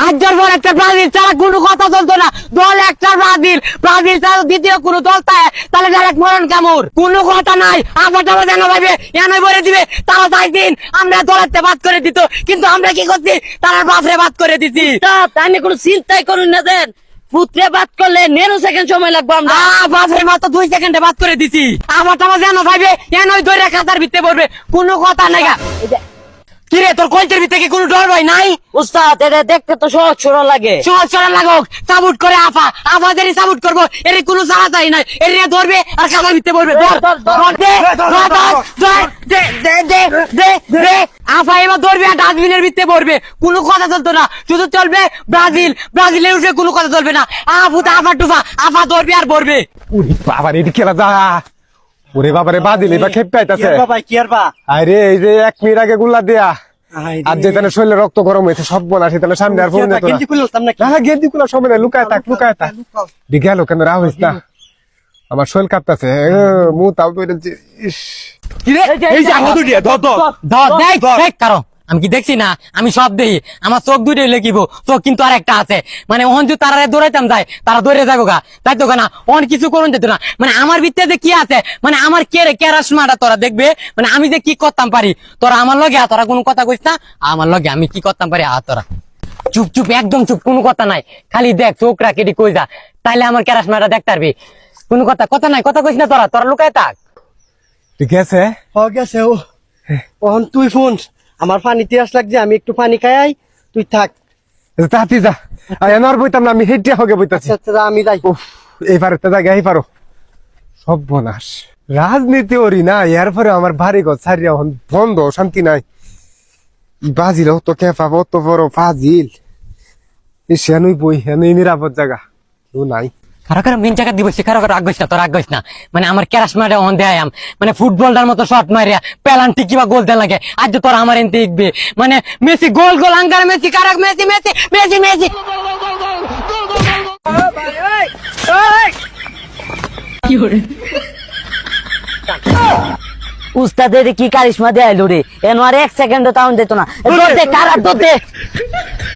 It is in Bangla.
আজকের পর একটা ব্রাজিল ছাড়া কোনো কথা চলতো না। দল একটা ব্রাজিল, ব্রাজিল ছাড়া দ্বিতীয় কোনো দল তাহলে ডাইরেক্ট মরণ কামড়, কোনো কথা নাই। আবার যেন ভাবে এনে বলে দিবে তারা 4 দিন আমরা দলেতে বাদ করে দিত, কিন্তু আমরা কি করছি, তারা বাপরে বাদ করে দিছি। তাই নিয়ে কোনো চিন্তাই করুন না, দেন পুত্রে বাদ করলে 9 সেকেন্ড সময় লাগবে। আমরা বাপরে মাত্র 2 সেকেন্ডে বাদ করে দিছি। আবার যেন ভাবে এনে ধরে খাতার ভিতরে পড়বে, কোনো কথা নাই। কিরে তোর কলচের ভিতরে কি কোনো ডর ভয় নাই? উস্তাদ এটা দেখতে তো সহজ সরল লাগে। সহজ সরল লাগুক, সাবুট করে আফাদেরই সাবুট করবো, এর কোনো চালাচালি নাই। এর ধরবে আর খাতার ভিতরে পড়বে। আফা এবার ধরবে আর ডাস্টবিনের ভিতরে পড়বে, কোনো কথা চলতো না, শুধু চলবে ব্রাজিল। ব্রাজিলের উঠে কোনো কথা চলবে না। আফা টুফা আফা ধরবে আর পড়বে। বাবার এটি খেলা যা, ওরে বাবারে বাদিল এবার খেপে আইতাছে। বাবা কি আর বা আরে এই যে 1 মিনিট আগে গুল্লা দেয়া আর যেখানে শরীরে রক্ত গরম হয়েছে সব বোনা সেখানে সামনে আর ফোন গেঞ্জি খুলতাম নাকি? না গেঞ্জি গুলা সময় না, লুকায় থাক গেল কেন রাহুস না, আমার শরীর কাঁপতাছে, মুখ তাও বেরোচ্ছে। এই যে আহত দিয়ে দেখ কারণ আমি কি দেখছি না, আমি সব দেখি, আমার চোখ দুটোই লেখিব। চোখ কিন্তু আর একটা আছে, মানে ওহন যদি তারা দৌড়াইতাম যায় তারা দৌড়ে যাবো গা, তাই তো না ওহন কিছু করুন যেত না। মানে আমার ভিতরে যে কি আছে, মানে আমার কেরাসমাটা তোরা দেখবে, মানে আমি যে কি করতাম পারি, তোরা আমার লগে তোরা কোনো কথা কইস না, আমার লগে আমি কি করতাম পারি। তোরা চুপ চুপ একদম চুপ, কোনো কথা নাই, খালি দেখ চোখ রাখি কই যা, তাইলে আমার কেরাসমাটা দেখতে পারবি। কোনো কথা নাই, কথা কইস না, তোরা লুকায় থাক। ঠিক আছে হ গেছে ও। ওহন তুই ফোন, আমার পানি তিয়াস লাগছে, আমি একটু পানি খাই, তুই থাক। তাতি যা, এনার বইতাম না, আমি হেঁটে হগে বইতাছি। আচ্ছা আমি যাই। এইবারে তো জায়গায় পারো সব বনাস রাজনীতি ওরি না, এরপরে আমার ভারী ঘর ছাড়িয়া বন্ধ, শান্তি নাই। বাজিল তো কে পাবো, তো বড় ফাজিল সেনুই বই, হেনুই নিরাপদ জায়গা কেউ নাই। কারো মেন জায়গা দিব, কারো আগ্রহ না, তোর আগ্রহ না, মানে আমার ক্যারাস মারে অন দেয়, মানে ফুটবলটার মতো শট মারিয়া পেলান্টি কিবা গোল দেন লাগে। আজ তো তোর আমার এনতে দেখবে, মানে মেসি গোল গোল আঙ্গার মেসি কারাক মেসি মেসি মেসি মেসি উস্তাদের কি কারিশমা দেয় রে, এন আর 1 সেকেন্ডও তাও দিত না। কারা